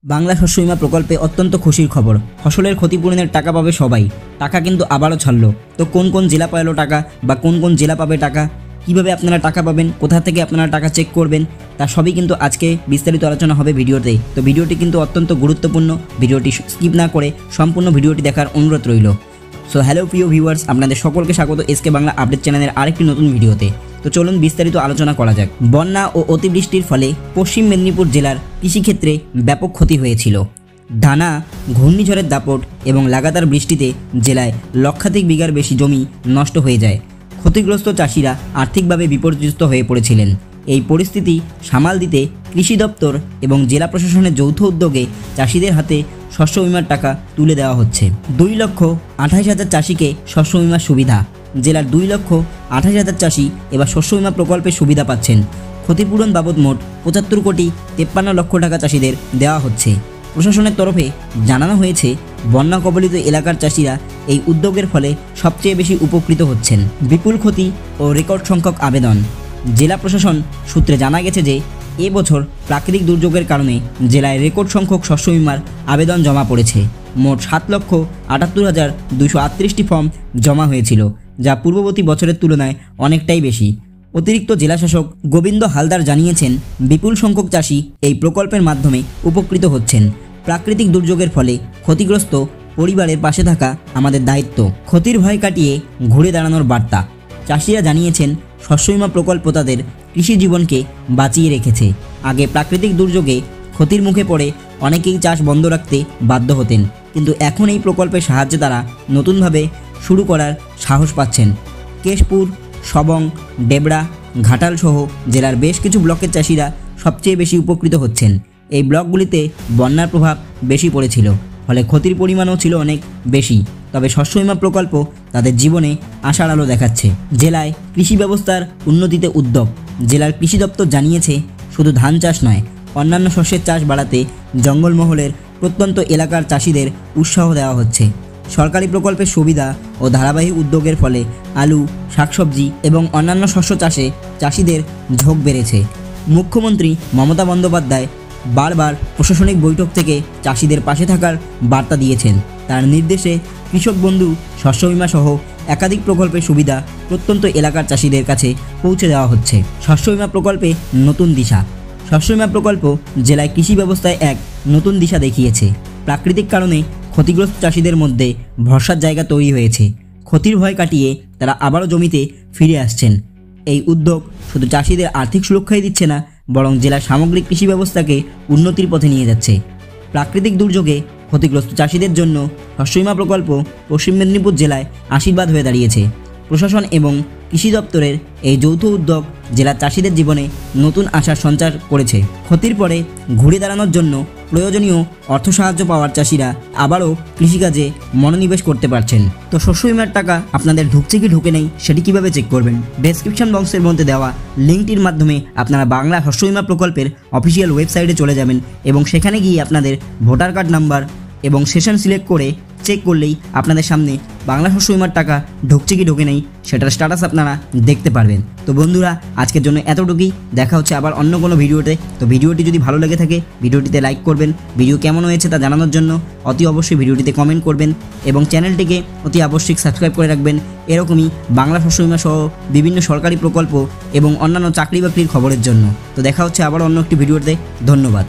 বাংলা শস্য বীমা প্রকল্পে অত্যন্ত খুশির খবর। ফসলের ক্ষতিপূরণের টাকা পাবে সবাই। টাকা কিন্তু আবারও ছাড়লো। তো কোন কোন জেলা পেলো টাকা বা কোন কোন জেলা পাবে টাকা, কিভাবে আপনারা টাকা পাবেন, কোথা থেকে আপনারা টাকা চেক করবেন, তা সবই কিন্তু আজকে বিস্তারিত আলোচনা হবে ভিডিওতে। তো ভিডিওটি কিন্তু অত্যন্ত গুরুত্বপূর্ণ, ভিডিওটি স্কিপ না করে সম্পূর্ণ ভিডিওটি দেখার অনুরোধ রইল। সো হ্যালো প্রিয় ভিউয়ার্স, আপনাদের সকলকে স্বাগত এসকে বাংলা আপডেট চ্যানেলের আরেকটি নতুন ভিডিওতে। তো চলুন বিস্তারিত আলোচনা করা যাক। বন্যা ও অতিবৃষ্টির ফলে পশ্চিম মেদিনীপুর জেলার কৃষিক্ষেত্রে ব্যাপক ক্ষতি হয়েছিল। টানা ঘূর্ণিঝড়ের দাপট এবং লাগাতার বৃষ্টিতে জেলায় লক্ষাধিক বিঘার বেশি জমি নষ্ট হয়ে যায়। ক্ষতিগ্রস্ত চাষিরা আর্থিকভাবে বিপর্যস্ত হয়ে পড়েছিলেন। এই পরিস্থিতি সামাল দিতে কৃষি দপ্তর এবং জেলা প্রশাসনের যৌথ উদ্যোগে চাষিদের হাতে শস্য বীমার টাকা তুলে দেওয়া হচ্ছে। 2,28,000 চাষিকে শস্য বীমার সুবিধা। জেলার 2,28,000 চাষি এবার শস্য বীমা প্রকল্পের সুবিধা পাচ্ছেন। ক্ষতিপূরণ বাবদ মোট 75,53 লক্ষ টাকা চাষিদের দেওয়া হচ্ছে। প্রশাসনের তরফে জানানো হয়েছে, বন্যা কবলিত এলাকার চাষিরা এই উদ্যোগের ফলে সবচেয়ে বেশি উপকৃত হচ্ছেন। বিপুল ক্ষতি ও রেকর্ড সংখ্যক আবেদন। জেলা প্রশাসন সূত্রে জানা গেছে যে এবছর প্রাকৃতিক দুর্যোগের কারণে জেলায় রেকর্ড সংখ্যক শস্য বীমার আবেদন জমা পড়েছে। মোট 7,78,238টি ফর্ম জমা হয়েছিল, যা পূর্ববর্তী বছরের তুলনায় অনেকটাই বেশি। অতিরিক্ত জেলাশাসক গোবিন্দ হালদার জানিয়েছেন, বিপুল সংখ্যক চাষি এই প্রকল্পের মাধ্যমে উপকৃত হচ্ছেন। প্রাকৃতিক দুর্যোগের ফলে ক্ষতিগ্রস্ত পরিবারের পাশে থাকা আমাদের দায়িত্ব। ক্ষতির ভয় কাটিয়ে ঘুরে দাঁড়ানোর বার্তা। চাষিরা জানিয়েছেন, শস্য বীমা প্রকল্প তাদের কৃষি জীবনকে বাঁচিয়ে রেখেছে। আগে প্রাকৃতিক দুর্যোগে ক্ষতির মুখে পড়ে অনেকেই চাষ বন্ধ রাখতে বাধ্য হতেন, কিন্তু এখন এই প্রকল্পের সাহায্যে তারা নতুনভাবে শুরু করার সাহস পাচ্ছেন। কেশপুর, সবং, ডেবরা, ঘাটাল সহ জেলার বেশ কিছু ব্লকের চাষিরা সবচেয়ে বেশি উপকৃত হচ্ছেন। এই ব্লকগুলিতে বন্যার প্রভাব বেশি পড়েছিল, ফলে ক্ষতির পরিমাণও ছিল অনেক বেশি। তবে শস্য বীমা প্রকল্প তাদের জীবনে আশার আলো দেখাচ্ছে। জেলায় কৃষি ব্যবস্থার উন্নতিতে উদ্যোগ। জেলার কৃষি দপ্তর জানিয়েছে, শুধু ধান চাষ নয়, অন্যান্য শস্যের চাষ বাড়াতে জঙ্গলমহলের প্রত্যন্ত এলাকার চাষিদের উৎসাহ দেওয়া হচ্ছে। সরকারি প্রকল্পের সুবিধা ও ধারাবাহিক উদ্যোগের ফলে আলু, শাকসবজি এবং অন্যান্য শস্য চাষে চাষিদের ঝোঁক বেড়েছে। মুখ্যমন্ত্রী মমতা বন্দ্যোপাধ্যায় বারবার প্রশাসনিক বৈঠক থেকে চাষিদের পাশে থাকার বার্তা দিয়েছেন। তার নির্দেশে কৃষক বন্ধু, শস্য বীমা সহ একাধিক প্রকল্পের সুবিধা প্রত্যন্ত এলাকার চাষিদের কাছে পৌঁছে দেওয়া হচ্ছে। শস্য বীমা প্রকল্পে নতুন দিশা। শস্য বীমা প্রকল্প জেলায় কৃষি ব্যবস্থায় এক নতুন দিশা দেখিয়েছে। প্রাকৃতিক কারণে ক্ষতিগ্রস্ত চাষিদের মধ্যে ভরসার জায়গা তৈরি হয়েছে। ক্ষতির ভয় কাটিয়ে তারা আবারও জমিতে ফিরে আসছেন। এই উদ্যোগ শুধু চাষিদের আর্থিক সুরক্ষাই দিচ্ছে না, বরং জেলার সামগ্রিক কৃষি ব্যবস্থাকে উন্নতির পথে নিয়ে যাচ্ছে। প্রাকৃতিক দুর্যোগে ক্ষতিগ্রস্ত চাষিদের জন্য শস্য বীমা প্রকল্প পশ্চিম মেদিনীপুর জেলায় আশীর্বাদ হয়ে দাঁড়িয়েছে। প্রশাসন এবং কৃষি দপ্তরের এই যৌথ উদ্যোগ জেলার চাষিদের জীবনে নতুন আশার সঞ্চার করেছে। ক্ষতির পরে ঘুরে দাঁড়ানোর জন্য প্রয়োজনীয় অর্থ সাহায্য পাওয়ার চাষিরা আবারও কৃষিকাজে মনোনিবেশ করতে পারছেন। তো শস্য বীমার টাকা আপনাদের ঢুকছে কি ঢুকে নেই, সেটি কীভাবে চেক করবেন? ডেসক্রিপশন বক্সের মধ্যে দেওয়া লিঙ্কটির মাধ্যমে আপনারা বাংলা শস্য বীমা প্রকল্পের অফিসিয়াল ওয়েবসাইটে চলে যাবেন এবং সেখানে গিয়ে আপনাদের ভোটার কার্ড নাম্বার এবং সেশন সিলেক্ট করে চেক করলেই আপনাদের সামনে বাংলা শস্য বীমার টাকা ঢুকছে কি ঢোকে নেই সেটার স্ট্যাটাস আপনারা দেখতে পারবেন। তো বন্ধুরা, আজকের জন্য এতটুকুই। দেখা হচ্ছে আবার অন্য কোনো ভিডিওতে। তো ভিডিওটি যদি ভালো লেগে থাকে ভিডিওটিতে লাইক করবেন। ভিডিও কেমন হয়েছে তা জানানোর জন্য অতি অবশ্যই ভিডিওটিতে কমেন্ট করবেন এবং চ্যানেলটিকে অতি আবশ্যিক সাবস্ক্রাইব করে রাখবেন। এরকমই বাংলা শস্য বীমা সহ বিভিন্ন সরকারি প্রকল্প এবং অন্যান্য চাকরি বাকরির খবরের জন্য। তো দেখা হচ্ছে আবার অন্য একটি ভিডিওতে। ধন্যবাদ।